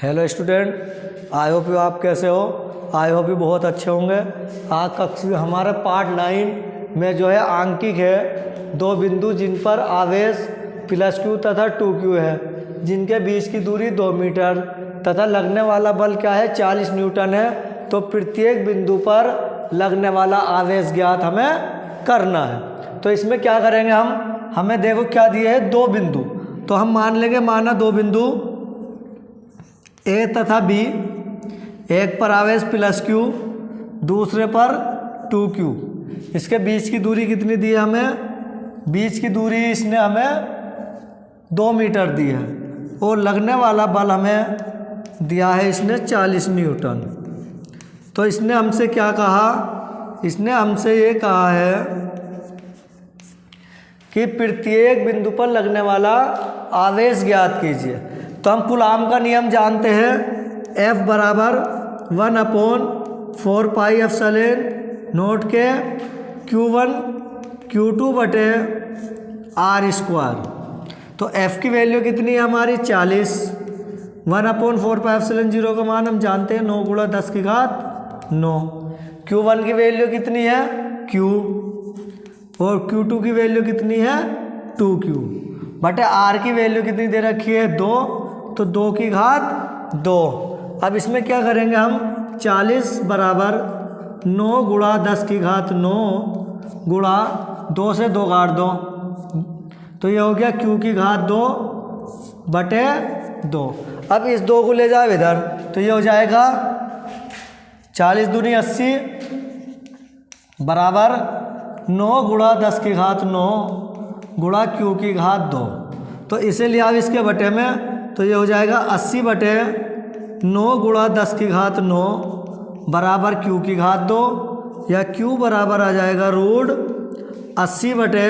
Hello student, I hope you आप कैसे हो। आई होप यू बहुत अच्छे होंगे। आज कक्षा हमारे पार्ट 9 में जो है आंकिक है, दो बिंदु जिन पर आवेश +q तथा 2q है, जिनके बीच की दूरी 2 मीटर तथा लगने वाला बल क्या है 40 न्यूटन है। तो प्रत्येक बिंदु पर लगने वाला आवेश ज्ञात हमें करना है। तो इसमें क्या करेंगे हमें देखो क्या दिए है, दो बिंदु। तो हम मान लेंगे, माना दो बिंदु A तथा B, एक पर आवेश +q, दूसरे पर 2q। इसके बीच की दूरी कितनी दी है हमें? बीच की दूरी इसने हमें 2 मीटर दी है और लगने वाला बल हमें दिया है इसने 40 न्यूटन। तो इसने हमसे क्या कहा? इसने हमसे ये कहा है कि प्रत्येक बिंदु पर लगने वाला आवेश ज्ञात कीजिए। तो हम कूलाम का नियम जानते हैं, F बराबर 1/4 पाई एप्सिलॉन नॉट के Q1 Q2 बटे R²। तो F की वैल्यू कितनी है हमारी 40। 1/4 पाई एप्सिलॉन 0 का मान हम जानते हैं 9 × 10⁹। Q1 की वैल्यू कितनी है Q, और Q2 की वैल्यू कितनी है 2Q बटे R की वैल्यू कितनी दे रखी है 2, तो 2⁵2। अब इसमें क्या करेंगे हम? 40 बराबर 9 × 10⁹ गुणा 2 से 2 काट दो, तो ये हो गया Q⁵2 बटे 2। अब इस 2 को ले जाओ इधर, तो ये हो जाएगा 40 दूनी 80 बराबर 9 × 10⁹ गुणा Q⁵2। तो इसे लिया अब इसके बटे में, तो ये हो जाएगा 80 बटे 9 × 10⁹ बराबर Q⁵2, या Q बराबर आ जाएगा √80 बटे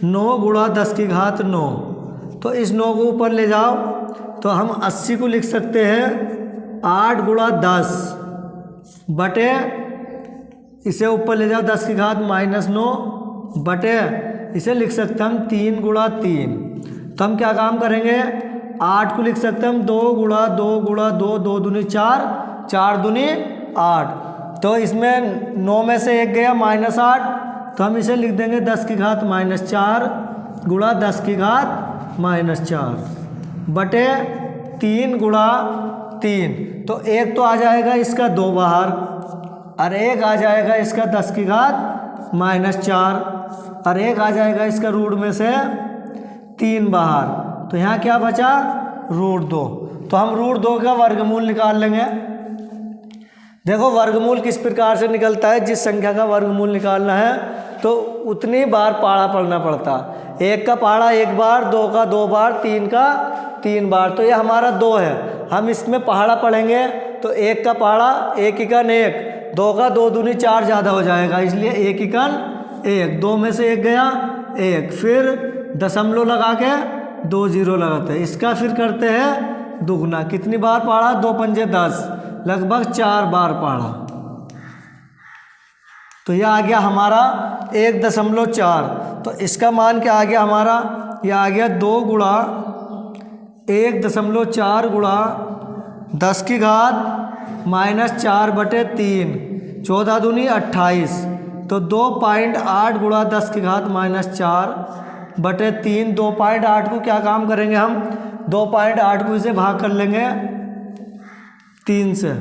9 × 10⁹। तो इस 9 को ऊपर ले जाओ, तो हम 80 को लिख सकते हैं 8 × 10 बटे, इसे ऊपर ले जाओ 10⁻⁻9 बटे, इसे लिख सकते हैं हम 3 × 3। तो हम क्या काम करेंगे? 8 को लिख सकते हैं हम 2 × 2 × 2, 2 दूनी 4, 4 दूनी 8। तो इसमें 9 में से 1 गया -8, तो हम इसे लिख देंगे 10⁻⁻4 गुणा 10⁻⁻4 बटे 3 × 3। तो एक तो आ जाएगा इसका 2 बाहर, और एक आ जाएगा इसका 10⁻⁻4, और एक आ जाएगा इसका रूट में से 3 बाहर। तो यहाँ क्या बचा? √2। तो हम √2 का वर्गमूल निकाल लेंगे। देखो वर्गमूल किस प्रकार से निकलता है, जिस संख्या का वर्गमूल निकालना है तो उतनी बार पहाड़ा पढ़ना पड़ता। 1 का पहाड़ा 1 बार, 2 का 2 बार, 3 का 3 बार। तो ये हमारा 2 है, हम इसमें पहाड़ा पढ़ेंगे तो 1 का पहाड़ा 1 × 1, 2 का 2 दूनी 4 ज़्यादा हो जाएगा, इसलिए 1 × 1, 2 में से 1 गया 1, फिर दशमलव लगा के 2 0 लगाते हैं। इसका फिर करते हैं दुगना, कितनी बार पढ़ा? 2 पंजे 10, लगभग 4 बार पढ़ा। तो यह आ गया हमारा 1.4। तो इसका मान क्या आ गया हमारा? यह आ गया 2 × 1.4 गुणा 10⁻⁻4 बटे 3, 14 दूनी 28। तो 2.8 × 10⁻⁻4 बटे 3। 2.8 को क्या काम करेंगे हम? 2.8 को इसे भाग कर लेंगे 3 से।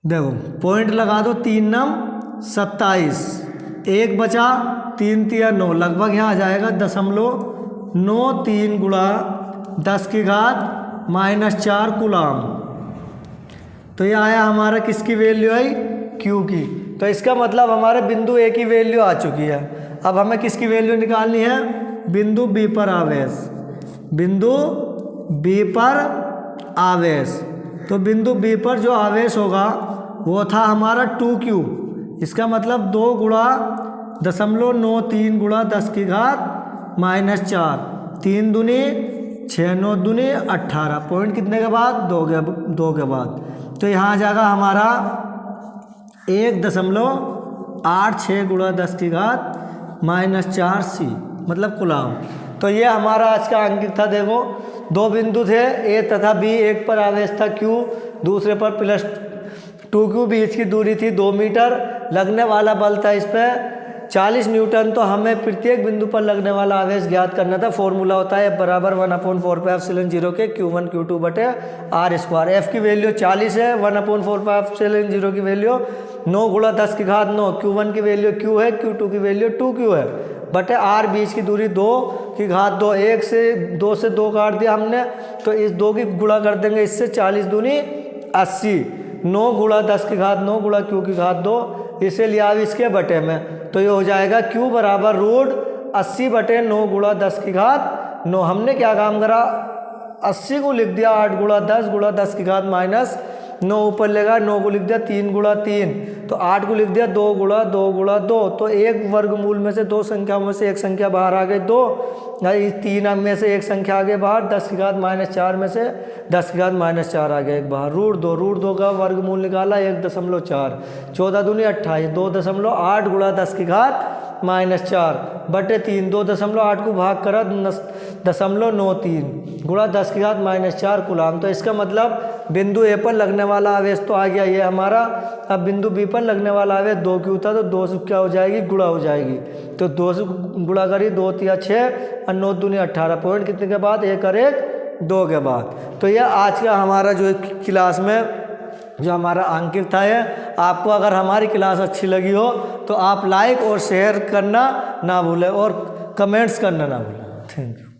देखो पॉइंट लगा दो, 3 9 27, 1 बचा, 3 3 9, लगभग यहाँ आ जाएगा 0.93 गुणा 10⁻⁻4 कूलाम। तो ये आया हमारा किसकी वैल्यू आई? Q की। तो इसका मतलब हमारे बिंदु A की वैल्यू आ चुकी है। अब हमें किसकी वैल्यू निकालनी है? बिंदु B पर आवेश। बिंदु B पर आवेश, तो बिंदु B पर जो आवेश होगा वो था हमारा 2Q। इसका मतलब 2 × 0.93 गुणा 10⁻⁻4, 3 दूनी 6, 9 दूनी 18, पॉइंट कितने के बाद? 2 के बाद। तो यहाँ आ जाएगा हमारा 1.86 गुणा 10⁻⁻4C, मतलब कूलाम। तो ये हमारा आज का अंकित था। देखो दो बिंदु थे ए तथा बी, एक पर आवेश था Q, दूसरे पर +2Q, बीच की दूरी थी 2 मीटर, लगने वाला बल था इस पर 40 न्यूटन। तो हमें प्रत्येक बिंदु पर लगने वाला आवेश ज्ञात करना था। फॉर्मूला होता है बराबर 1/4πε0 के Q1 Q2 बटे r²। F की वैल्यू 40 है, 1/4πε0 की वैल्यू 9 × 10⁹ Q1 की वैल्यू Q है, Q2 की वैल्यू 2Q है, बटे r, बीच की दूरी 2⁴ 1 से 2 से 2 काट दिया हमने, तो इस 2 की गुणा कर देंगे इससे, 40 दूनी 80, 9 × 10⁹ 9 × Q⁴, इसे लिया अब इसके बटे में, तो ये हो जाएगा Q बराबर √80 बटे 9 × 10⁹ हमने क्या काम करा, 80 को लिख दिया 8 × 10 × 10⁻⁹ 9 ऊपर लेगा, 9 को लिख दिया 3 × 3, तो 8 को लिख दिया 2 × 2 × 2, तो एक वर्गमूल में से 2 संख्याओं में से एक संख्या बाहर आ गई 2, इस 3 में से एक संख्या आगे बाहर, 10⁻⁴ में से 10⁻⁴ आ गया एक बाहर, √2 का वर्गमूल निकाला 1.4, 14 दूनी 28, 2.8 × 10⁻⁴ बटे 3, 2.8 को भाग करा 0.93 × 10⁻⁴ कूलाम। तो इसका मतलब बिंदु ए पर लगने वाला आवेश तो आ गया ये हमारा। अब बिंदु बी पर लगने वाला आवेश 2Q था, तो 2 से क्या हो जाएगी, गुणा हो जाएगी, तो 2 से गुणा करी 2 × 6 और 9 दूनी 18, पॉइंट कितने के बाद, 1 और 1 2 के बाद। तो यह आज का हमारा जो क्लास में जो हमारा अंकित था, है आपको अगर हमारी क्लास अच्छी लगी हो तो आप लाइक और शेयर करना ना भूलें और कमेंट्स करना ना भूलें। Thank you.